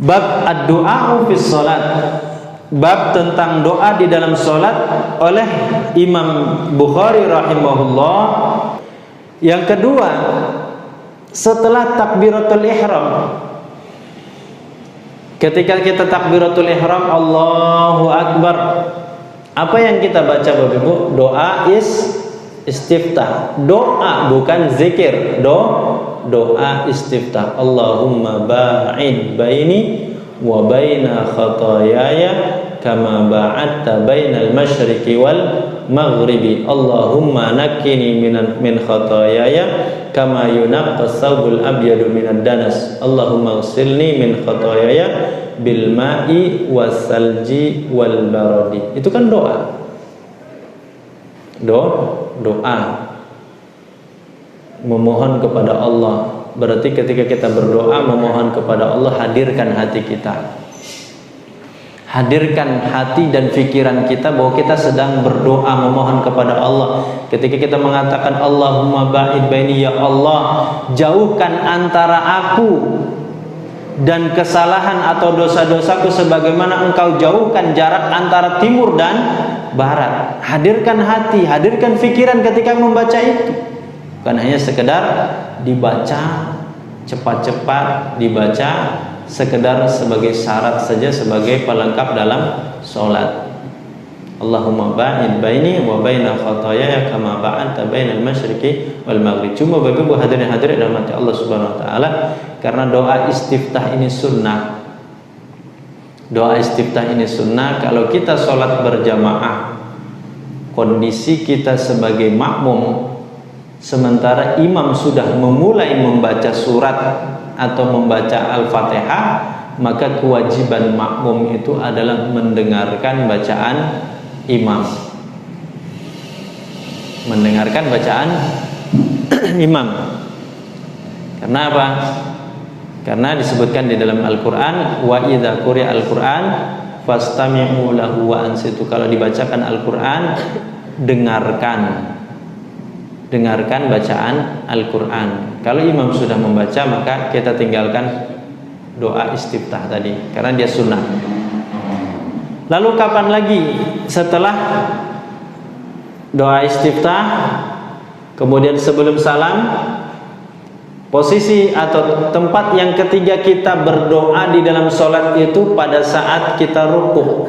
Bab ad-du'a fi shalat. Bab tentang doa di dalam salat oleh Imam Bukhari rahimahullah. Yang kedua, setelah takbiratul ihram, ketika kita takbiratul ihram Allahu Akbar, apa yang kita baca Bapak Ibu? Doa istiftah. Doa, bukan zikir. Doa istiftah. Allahumma ba'id baini wa baina khataayaya kama ba'adta bainal masyriqi wal maghribi. Allahumma nakkini min khataayaya kama yunaqqas thawbul abyadu minad danas. Allahumma ighsilni min khataayaya bil ma'i wasalji wal baradi. Itu kan doa. Doa memohon kepada Allah. Berarti ketika kita berdoa memohon kepada Allah, hadirkan hati kita, hadirkan hati dan pikiran kita bahwa kita sedang berdoa memohon kepada Allah. Ketika kita mengatakan Allahumma ba'id baini, ya Allah jauhkan antara aku dan kesalahan atau dosa-dosaku sebagaimana Engkau jauhkan jarak antara timur dan barat. Hadirkan hati, hadirkan pikiran ketika membaca itu. Bukan hanya sekedar dibaca cepat-cepat, dibaca sekedar sebagai syarat saja, sebagai pelengkap dalam sholat. Allahumma ba'id baini wa baina khataayaya kama ba'adta bainal masyriqi wal maghrib. Cuma Bapak Ibu hadirin dalam hati Allah Subhanahu wa taala, karena doa istiftah ini sunnah. Doa istiftah ini sunnah. Kalau kita sholat berjamaah, kondisi kita sebagai makmum, sementara imam sudah memulai membaca surat atau membaca Al-Fatihah, maka kewajiban makmum itu adalah mendengarkan bacaan imam. Mendengarkan bacaan imam. Karena apa? Karena disebutkan di dalam Al-Qur'an, wa idza quri'a al-Qur'an fastami'u lahu wa ansitu. Kalau dibacakan Al-Qur'an, dengarkan bacaan Al-Qur'an. Kalau imam sudah membaca, maka kita tinggalkan doa istiftah tadi, karena dia sunnah. Lalu kapan lagi setelah doa istiftah, kemudian sebelum salam, posisi atau tempat yang ketiga kita berdoa di dalam sholat itu pada saat kita rukuk.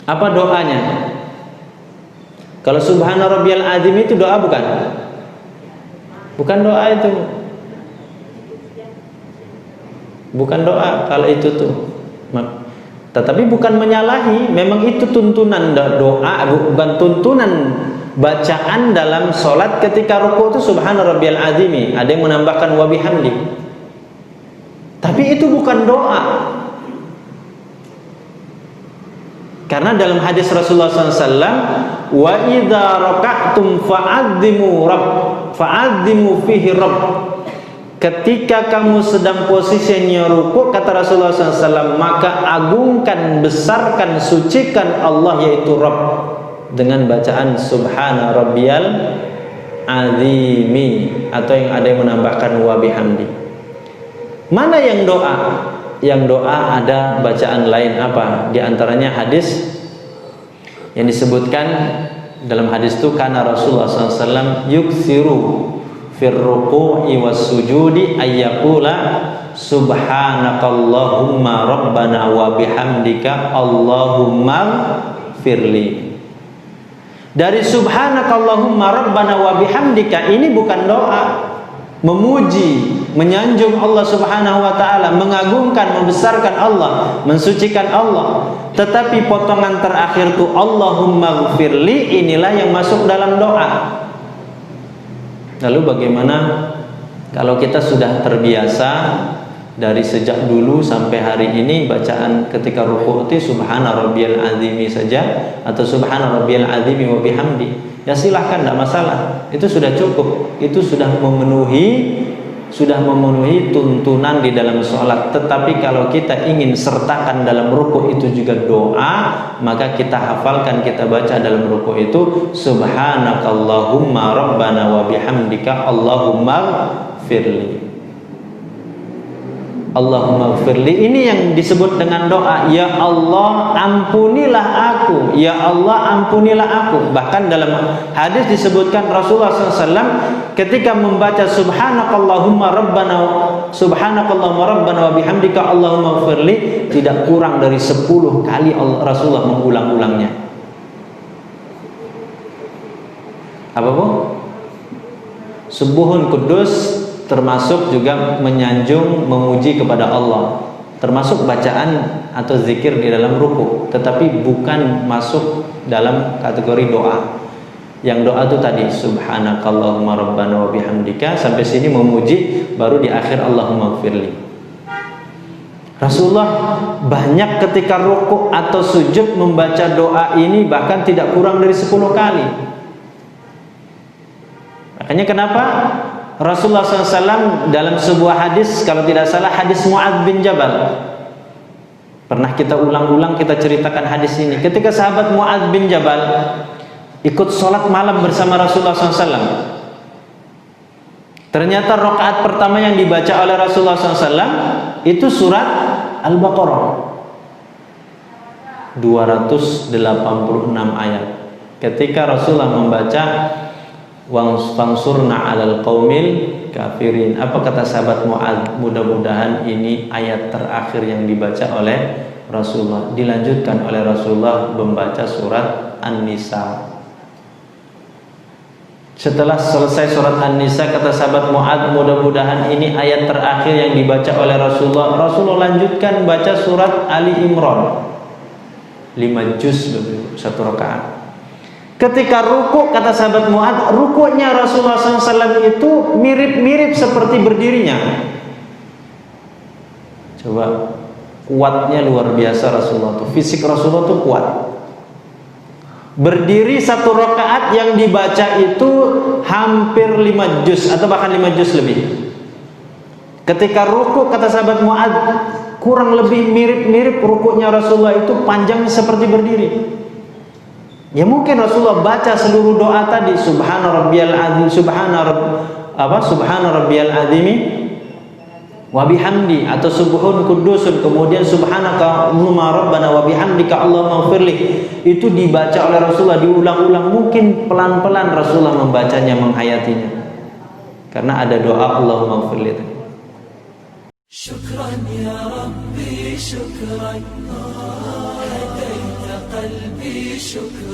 Apa doanya? Kalau subhana rabbiyal azim itu doa bukan? Bukan doa itu. Bukan doa kalau itu tuh. Tetapi bukan menyalahi, memang itu tuntunan doa, bukan tuntunan bacaan dalam sholat. Ketika rukuk itu subhana rabbiyal azim, ada yang menambahkan wa bihamdi. Tapi itu bukan doa. Karena dalam hadis Rasulullah SAW, wa idza raka'tum fa'azzimu fihi rabb. Ketika kamu sedang posisinya rukuk, kata Rasulullah SAW, maka agungkan, besarkan, sucikan Allah, yaitu Rabb, dengan bacaan subhana rabbiyal azimi, atau yang ada yang menambahkan wa bihamdi. Mana yang doa? Yang doa ada bacaan lain apa? Di antaranya hadis yang disebutkan dalam hadis itu, karena Rasulullah SAW yuksiru fir ruku'i was sujudi ayyaqula subhanakallahumma rabbana wa bihamdika Allahumma firli. Dari subhanakallahumma rabbana wa bihamdika ini bukan doa memuji, menyanjung Allah Subhanahu wa taala, mengagungkan, membesarkan Allah, mensucikan Allah. Tetapi potongan terakhir itu Allahumma ghfirli, inilah yang masuk dalam doa. Lalu bagaimana kalau kita sudah terbiasa dari sejak dulu sampai hari ini bacaan ketika rukuk itu subhana rabbiyal azimi saja, atau subhana rabbiyal azimi wa bihamdi? Ya silahkan, tidak masalah. Itu sudah cukup. Itu sudah memenuhi tuntunan di dalam sholat. Tetapi kalau kita ingin sertakan dalam rukuk itu juga doa, maka kita hafalkan, kita baca dalam rukuk itu subhanakallahumma rabbana wa bihamdika Allahumma firli. Allahumma gfirli. Ini yang disebut dengan doa, ya Allah ampunilah aku, ya Allah ampunilah aku. Bahkan dalam hadis disebutkan Rasulullah SAW ketika membaca subhanakallahumma rabbana wa bihamdika Allahumma gfirli, tidak kurang dari 10 kali Rasulullah mengulang-ulangnya. Apa bu? Subuhun kudus termasuk juga menyanjung, memuji kepada Allah, termasuk bacaan atau zikir di dalam ruku, tetapi bukan masuk dalam kategori doa. Yang doa itu tadi subhanakallahumma rabbana wa bihamdika, sampai sini memuji, baru di akhir Allahumma gfirli. Rasulullah banyak ketika ruku atau sujud membaca doa ini, bahkan tidak kurang dari 10 kali. Makanya kenapa Rasulullah SAW dalam sebuah hadis, kalau tidak salah hadis Mu'adz bin Jabal, pernah kita ulang-ulang, kita ceritakan hadis ini. Ketika sahabat Mu'adz bin Jabal ikut sholat malam bersama Rasulullah SAW, ternyata rakaat pertama yang dibaca oleh Rasulullah SAW itu surat Al-Baqarah 286 ayat. Ketika Rasulullah membaca Wangsurna 'alal qaumil kafirin, apa kata sahabat Mu'adz? Mudah-mudahan ini ayat terakhir yang dibaca oleh Rasulullah. Dilanjutkan oleh Rasulullah membaca surat An-Nisa. Setelah selesai surat An-Nisa, kata sahabat Mu'adz, mudah-mudahan ini ayat terakhir yang dibaca oleh Rasulullah. Rasulullah lanjutkan baca surat Ali Imran 5 juz, 1 rakaat. Ketika ruku, kata sahabat Mu'adz, rukunya Rasulullah SAW itu mirip-mirip seperti berdirinya. Coba, kuatnya luar biasa Rasulullah itu. Fisik Rasulullah itu kuat. Berdiri 1 rakaat yang dibaca itu hampir 5 juz atau bahkan 5 juz lebih. Ketika ruku, kata sahabat Mu'adz, kurang lebih mirip-mirip rukunya Rasulullah itu panjangnya seperti berdiri. Ya mungkin Rasulullah baca seluruh doa tadi, subhana rabbiyal azim, subhana rabbiyal azimi wa bihamdi, atau subuhun kudusun, kemudian subhanaka Allahumma rabbana wa bihamdika Allahumma gfirli, itu dibaca oleh Rasulullah diulang-ulang. Mungkin pelan-pelan Rasulullah membacanya, menghayatinya, karena ada doa Allahumma gfirli. Syukran ya Rabbi, syukran hadaita qalbi, syukran.